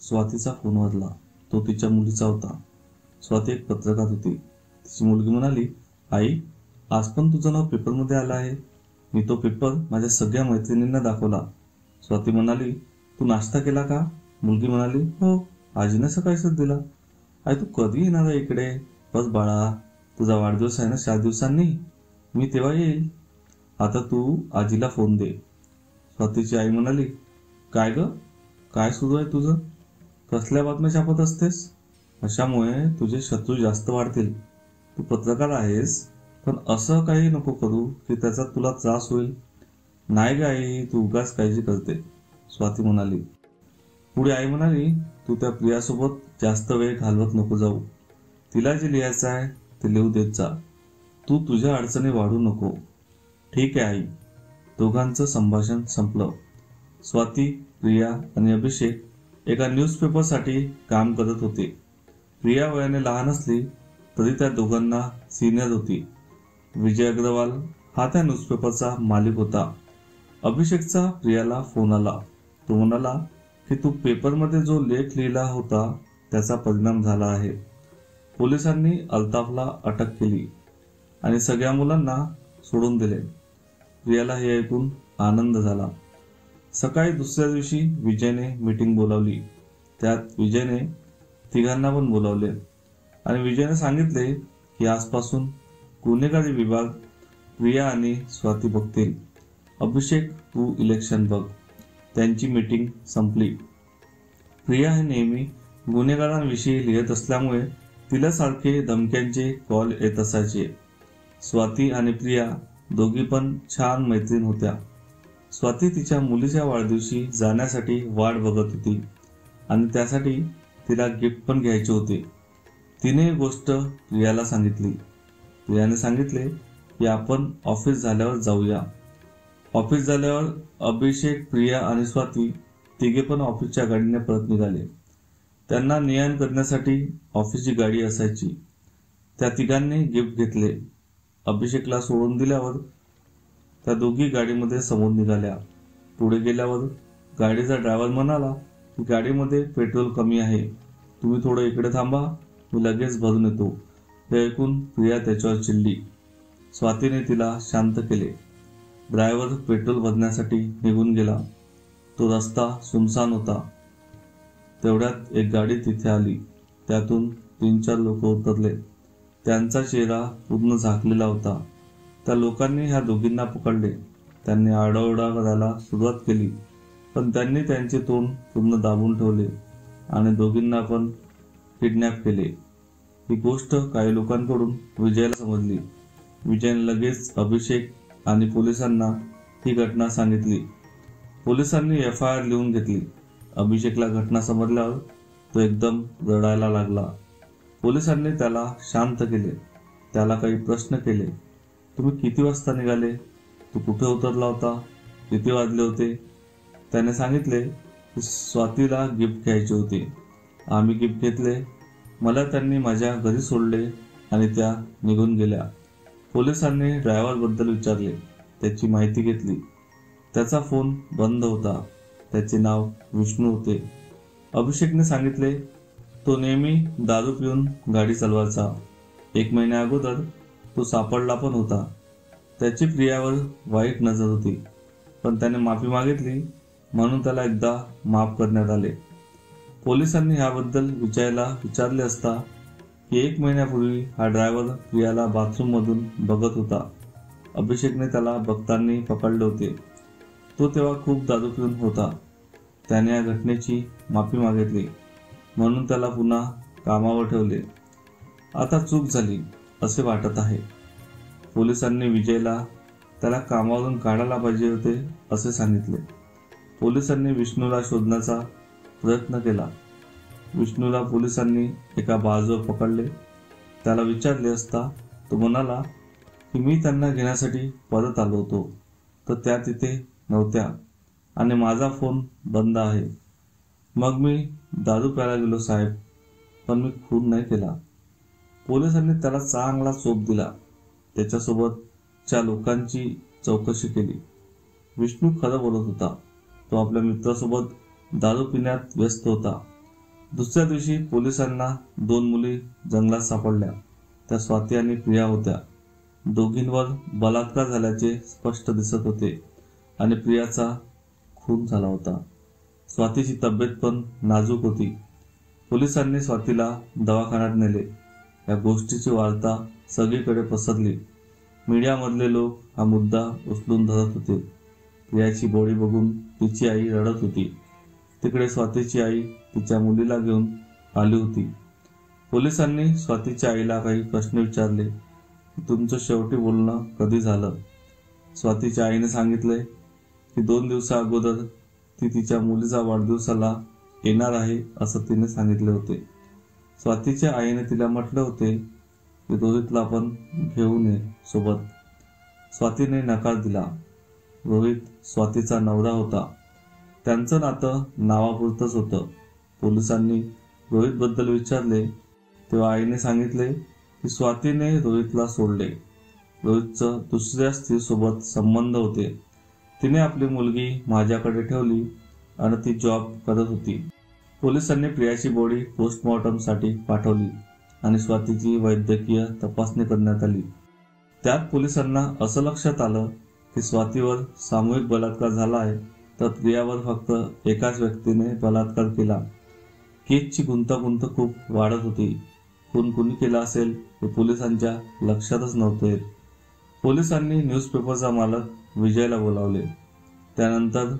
स्वातीचा phone वाजला. तो तिच्या मुलीचा होता. स्वाती एक पत्रकार होती. तिची मुलगी म्हणाली, आई, आज पण तुझं नाव पेपरमध्ये आलं आहे. मी तो पेपर माझ्या सगळ्या मैत्रिणींना दाखवला. स्वाती म्हणाली, तू नाश्ता केला का? मुलगी म्हणाली, हो, आजीने सकाळीच दिला. आई, तू कधी येणार आहे इकडे? बस बाळा, तुझा वाढदिवस आहे ना 4 दिवसांनी, मी तेव्हा येईल. आता तू आजीला फोन दे. स्वातीची आई म्हणाली, काय ग, काय सुरू आहे तुझं? कसल्या बातम्या छापत असतेस? अशामुळे तुझे शत्रू जास्त वाढतील. तू पत्रकार आहेस, पण असं काही नको करू की त्याचा तुला त्रास होईल. नाही ग आई, तू उगाच काळजी करते, स्वाती म्हणाली. पुढे आई म्हणाली, तू त्या प्रियासोबत जास्त वेळ घालवत नको जाऊ. तिला जे लिहायचं आहे ते लिहू देत जा. तू तुझ्या अडचणी वाढू नको. ठीक आहे आई. दोघांचं संभाषण संपलं. स्वाती, प्रिया आणि अभिषेक एका न्यूजपेपरसाठी काम करत होते. प्रिया वयाने लहान असली तरी त्या दोघांना सिनियर होती. विजय अग्रवाल हा त्या न्यूजपेपरचा मालिक होता. अभिषेकचा प्रियाला फोन आला. तो म्हणाला की तू पेपरमध्ये जो लेख लिहिला होता त्याचा परिणाम झाला आहे. पोलिसांनी अल्ताफला अटक केली आणि सगळ्या मुलांना सोडून दिले. प्रियाला हे ऐकून आनंद झाला. सकाळी दुसऱ्या दिवशी विजयने मीटिंग बोलावली. त्यात विजयने तिघांना पण बोलावले आणि विजयने सांगितले की आजपासून गुन्हेगारी विभाग प्रिया आणि स्वाती बघतील. अभिषेक, तू इलेक्शन बघ. त्यांची मीटिंग संपली. प्रिया हे नेहमी गुन्हेगारांविषयी लिहित असल्यामुळे तिला सारखे धमक्यांचे कॉल येत असायचे. स्वाती आणि प्रिया दोघी पण छान मैत्रीण होत्या. स्वाती तिच्या मुलीच्या वाढदिवशी जाण्यासाठी वाट बघत होती आणि त्यासाठी तिला गिफ्ट पण घ्यायचे होते. तिने गोष्ट प्रियाला सांगितली. प्रियाने सांगितले की आपण ऑफिस झाल्यावर जाऊया. ऑफिस झाल्यावर अभिषेक, प्रिया आणि स्वाती तिघे पण ऑफिसच्या गाडीने परत निघाले. त्यांना ने-आण करण्यासाठी ऑफिसची गाडी असायची. त्या तिघांनी गिफ्ट घेतले. अभिषेकला सोडून दिल्यावर त्या दोघी गाडीमध्ये समोर निघाल्या. पुढे गेल्यावर गाडीचा ड्रायव्हर म्हणाला की गाडीमध्ये पेट्रोल कमी आहे, तुम्ही थोडं इकडे थांबा, मी लगेच भरून येतो. हे ऐकून प्रिया त्याच्यावर चिडली. स्वातीने तिला शांत केले. ड्रायव्हर पेट्रोल भरण्यासाठी निघून गेला. तो रस्ता सुनसान होता. तेवढ्यात एक गाडी तिथे आली. त्यातून 3-4 लोक उतरले. त्यांचा चेहरा पूर्ण झाकलेला होता. त्या लोकांनी ह्या दोघींना पकडले. त्यांनी आरडाओरडा करायला सुरुवात केली, पण त्यांनी त्यांचे तोंड पूर्ण दाबून ठेवले आणि दोघींना पण किडनॅप केले. ही गोष्ट काही लोकांकडून विजयला समजली. विजयने लगेच अभिषेक आणि पोलिसांना ही घटना सांगितली. पोलिसांनी FIR लिहून घेतली. अभिषेकला घटना समजल्यावर तो एकदम रडायला लागला. पोलिसांनी त्याला शांत केले. त्याला काही प्रश्न केले. तुम्ही किती वाजता निघाले? तू कुठे उतरला होता? किती वाजले होते? त्याने सांगितले की स्वातीला गिफ्ट घ्यायचे होते. आम्ही गिफ्ट घेतले. मला त्यांनी माझ्या घरी सोडले आणि त्या निघून गेल्या. पोलिसांनी ड्रायव्हरबद्दल विचारले. त्याची माहिती घेतली. त्याचा फोन बंद होता. त्याचे नाव विष्णू होते. अभिषेकने सांगितले, तो नेहमी दारू पिऊन गाडी चालवायचा. 1 महिन्या अगोदर तो सापडला पण होता. त्याची प्रियावर वाईट नजर होती, पण त्याने माफी मागितली म्हणून त्याला एकदा माफ करण्यात आले. पोलिसांनी ह्याबद्दल विजयला विचारले असता की 1 महिन्यापूर्वी हा ड्रायव्हर प्रियाला बाथरूममधून बघत होता. अभिषेकने त्याला बघताना पकडले होते. तो तेव्हा खूप दारू पिऊन होता. त्याने या घटनेची माफी मागितली म्हणून त्याला पुन्हा कामावर ठेवले. आता चूक झाली असे वाटत आहे. पोलिसांनी विजयला त्याला कामावरून काढायला पाहिजे होते असे सांगितले. पोलिसांनी विष्णूला शोधण्याचा प्रयत्न केला. विष्णूला पोलिसांनी एका बाजूवर पकडले. त्याला विचारले असता तो म्हणाला की मी त्यांना घेण्यासाठी परत आलो होतो, तर त्या तिथे नव्हत्या आणि माझा फोन बंद आहे. मग मी दारू प्यायला गेलो साहेब, पण मी खून नाही केला. पोलिसांनी त्याला चांगला चोप दिला. त्याच्यासोबत 4 लोकांची चौकशी केली. विष्णू खरं बोलत होता. तो आपल्या मित्रासोबत दारू पिण्यात व्यस्त होता. दुसऱ्या दिवशी पोलिसांना 2 मुली जंगलात सापडल्या. त्या स्वाती आणि प्रिया होत्या. दोघींवर बलात्कार झाल्याचे स्पष्ट दिसत होते आणि प्रियाचा खून झाला होता. स्वातीची तब्येत पण नाजूक होती. पोलिसांनी स्वातीला दवाखान्यात नेले. या गोष्टीची वार्ता सगळीकडे पसरली. मीडियामधले लोक हा मुद्दा उचलून धरत होते. प्रियाची बॉडी बघून तिची आई रडत होती. तिकडे स्वातीची आई तिच्या मुलीला घेऊन आली होती. पोलिसांनी स्वातीच्या आईला काही प्रश्न विचारले. तुमचं शेवटी बोलणं कधी झालं? स्वातीच्या आईने सांगितले की 2 दिवसा अगोदर ती तिच्या मुलीचा वाढदिवसाला येणार आहे असं तिने सांगितले होते. स्वातीच्या आईने तिला म्हटले होते की रोहितला पण घेऊन ये सोबत. स्वातीने नकार दिला. रोहित स्वातीचा नवरा होता. त्यांचं नातं नावापुरतंच होतं. पोलिसांनी रोहितबद्दल विचारले तेव्हा आईने सांगितले की स्वातीने रोहितला सोडले. रोहितचं दुसऱ्या स्त्रीसोबत संबंध होते. तिने आपली मुलगी माझ्याकडे ठेवली आणि ती जॉब करत होती. पोलिसांनी प्रियाची बॉडी पोस्टमॉर्टमसाठी पाठवली आणि स्वातीची वैद्यकीय तपासणी करण्यात आली. त्यात पोलिसांना असं लक्षात आलं की स्वातीवर सामूहिक बलात्कार झाला आहे, तर प्रियावर फक्त एकाच व्यक्तीने बलात्कार केला. केसची गुंतागुंत खूप वाढत होती. खून कुणी केला असेल हे पोलिसांच्या लक्षातच नव्हते. पोलिसांनी न्यूजपेपरचा मालक विजयला बोलावले. त्यानंतर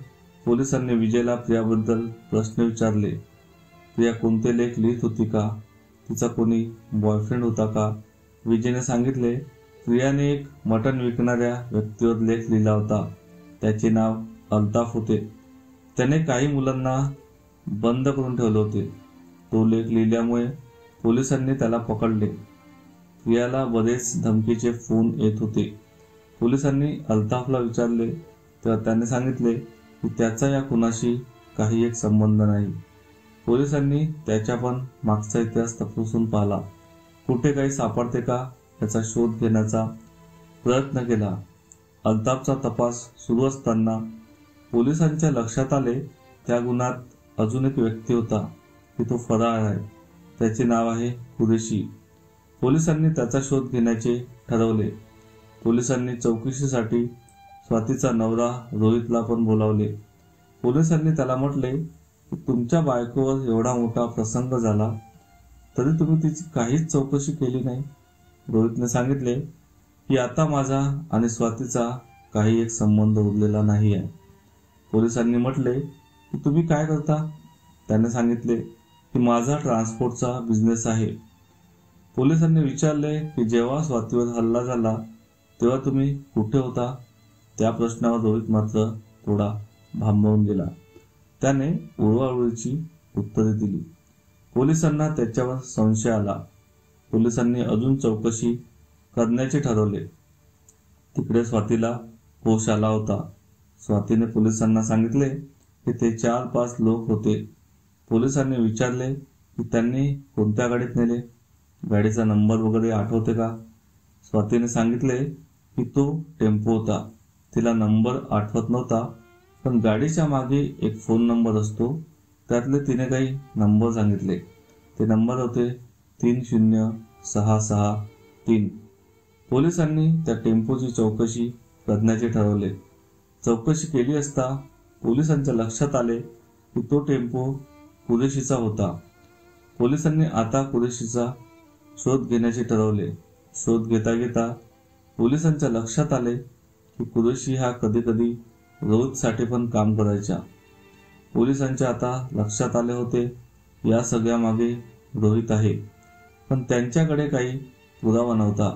पोलिसांनी विजयला प्रियाबद्दल प्रश्न विचारले. प्रिया कोणते लेख लिहित होती का? तिचा कोणी बॉयफ्रेंड होता का? विजयने सांगितले प्रियाने एक मटण विकणाऱ्या व्यक्तीवर लेख लिहिला होता. त्याचे नाव अल्ताफ होते. त्याने काही मुलांना बंद करून ठेवले होते. तो लेख लिहिल्यामुळे पोलिसांनी त्याला पकडले. प्रियाला बरेच धमकीचे फोन येत होते. पोलिसांनी अल्ताफला विचारले तेव्हा त्याने सांगितले की त्याचा या खुनाशी काही एक संबंध नाही. पोलिसांनी त्याच्या पण मागचा इतिहास तपासून पाहिला. कुठे काही सापडते का याचा शोध घेण्याचा प्रयत्न केला. अल्ताफचा तपास सुरू असताना पोलिसांच्या लक्षात आले त्या गुन्ह्यात अजून एक व्यक्ती होता की तो फरार आहे. त्याचे नाव आहे कुरेशी. पोलिसांनी त्याचा शोध घेण्याचे ठरवले. पोलिसांनी चौकशीसाठी स्वातीचा नवरा रोहितला पण बोलावले. पोलिसांनी त्याला म्हटले की तुमच्या बायकोवर एवढा मोठा प्रसंग झाला तरी तुम्ही तिची काहीच चौकशी केली नाही. रोहितने सांगितले की आता माझा आणि स्वातीचा काही एक संबंध उरलेला नाही आहे. पोलिसांनी म्हटले की तुम्ही काय करता? त्याने सांगितले की माझा ट्रान्सपोर्टचा बिझनेस आहे. पोलिसांनी विचारले की जेव्हा स्वातीवर हल्ला झाला तेव्हा तुम्ही कुठे होता? त्या प्रश्नावर रोहित मात्र थोडा भांबवून गेला. त्याने उडवाउडवीची उत्तरे दिली. पोलिसांना त्याच्यावर संशय आला. पोलिसांनी अजून चौकशी करण्याचे ठरवले. तिकडे स्वातीला होश आला होता. स्वातीने पोलिसांना सांगितले की ते 4-5 लोक होते. पोलिसांनी विचारले की त्यांनी कोणत्या गाडीत नेले? गाडीचा नंबर वगैरे आठवते का? स्वातीने सांगितले की तो टेम्पो होता. तिला नंबर आठवत नव्हता, पण गाडीच्या मागे एक फोन नंबर असतो. त्यातले तिने काही नंबर सांगितले. ते नंबर होते 30663. पोलिसांनी त्या टेम्पोची चौकशी करण्याचे ठरवले. चौकशी केली असता पोलिसांच्या लक्षात आले की तो टेम्पो कुरेशीचा होता. पोलिसांनी आता कुरेशीचा शोध घेण्याचे ठरवले. शोध घेता घेता पोलिसांच्या लक्षात आले की कुरेशी हा कधी कधी रोहितसाठी पण काम करायचा. पोलिसांच्या आता लक्षात आले होते या सगळ्या मागे रोहित आहे, पण त्यांच्याकडे काही पुरावा नव्हता.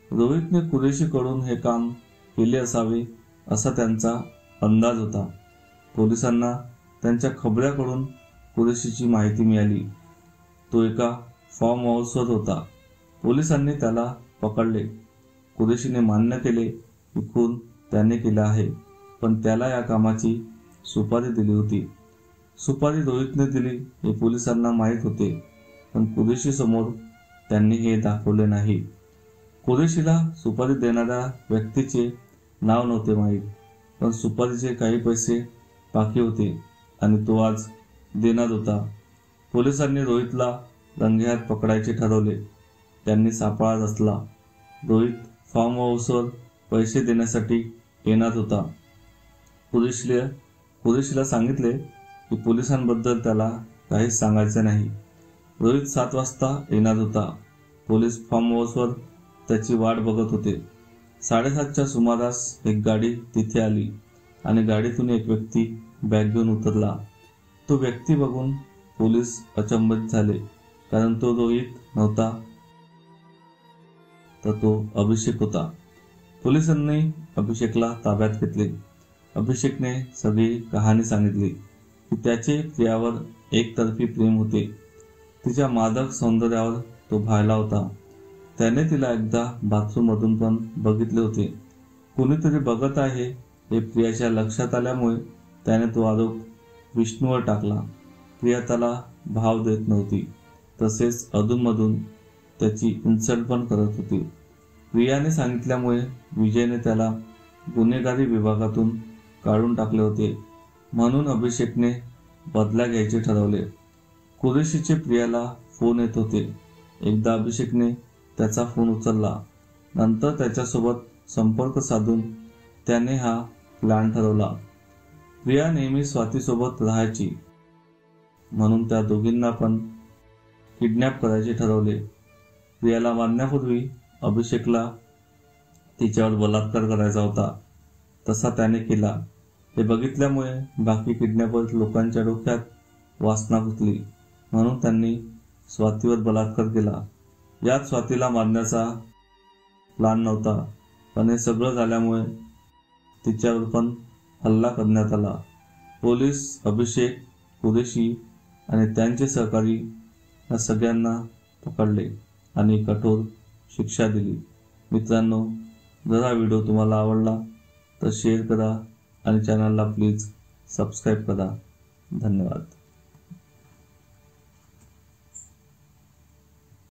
रोहितने कुरेशीकडून हे काम केले असावे असा त्यांचा अंदाज होता. पोलिसांना त्यांच्या खबऱ्याकडून कुरेशीची माहिती मिळाली. तो एका फार्म हाऊसवर होता. पोलिसांनी त्याला पकडले. कुरेशीने मान्य केले की खून त्याने केला आहे, पण त्याला या कामाची सुपारी दिली होती. सुपारी रोहितने दिली हे पोलिसांना माहीत होते, पण कुरेशी समोर त्यांनी हे दाखवले नाही. कुरेशीला सुपारी देणाऱ्या व्यक्तीचे नाव नव्हते माहीत, पण सुपारीचे काही पैसे बाकी होते आणि तो आज देणार होता. पोलिसांनी रोहितला रंगेहात पकडायचे ठरवले. त्यांनी सापळा रचला. रोहित फार्म हाऊसवर पैसे देण्यासाठी येणार होता. कुरेशीला सांगितले की पोलिसांबद्दल त्याला काहीच सांगायचे नाही. रोहित 7 वाजता येणार होता. पोलीस फार्म हाऊसवर त्याची वाट बघत होते. 7:30च्या सुमारास एक गाडी तिथे आली आणि गाडीतून एक व्यक्ती बॅग घेऊन उतरला. तो व्यक्ती बघून पोलीस अचंबित झाले, कारण तो रोहित नव्हता, तर तो अभिषेक होता. पोलिसांनी अभिषेकला ताब्यात घेतले. अभिषेकने सगळी कहाणी सांगितली की त्याचे प्रियावर एकतर्फी प्रेम होते. तिच्या मादक सौंदर्यावर तो भाळला होता. त्याने तिला एकदा बाथरूममधून पण बघितले होते. कोणीतरी बघत आहे हे प्रियाच्या लक्षात आल्यामुळे त्याने तो आरोप विष्णूवर टाकला. प्रिया त्याला भाव देत नव्हती, तसेच अधूनमधून त्याची इन्सल्ट पण करत होती. प्रियाने सांगितल्यामुळे विजयने त्याला गुन्हेगारी विभागातून काढून टाकले होते. म्हणून अभिषेकने बदला घ्यायचे ठरवले. कुरेशीचे प्रियाला फोन येत होते. एकदा अभिषेकने त्याचा फोन उचलला. नंतर त्याच्यासोबत संपर्क साधून त्याने हा प्लॅन ठरवला. प्रिया नेहमी स्वातीसोबत राहायची, म्हणून त्या दोघींना पण किडनॅप करायचे ठरवले. प्रियाला मारण्यापूर्वी अभिषेकला तिच्यावर बलात्कार करायचा होता. तसा त्याने केला. हे बघितल्यामुळे बाकी किडनॅपर लोकांच्या डोक्यात वासना घुसली, म्हणून त्यांनी स्वातीवर बलात्कार केला. यात स्वातीला मारण्याचा प्लान नव्हता, पण हे सगळं झाल्यामुळे तिच्यावर पण हल्ला करण्यात आला. पोलीस अभिषेक, कुरेशी आणि त्यांचे सहकारी या सगळ्यांना पकडले आणि कठोर शिक्षा दिली. मित्रांनो, जर हा व्हिडिओ तुम्हाला आवडला तर शेअर करा आणि चॅनलला प्लीज सबस्क्राईब करा. धन्यवाद.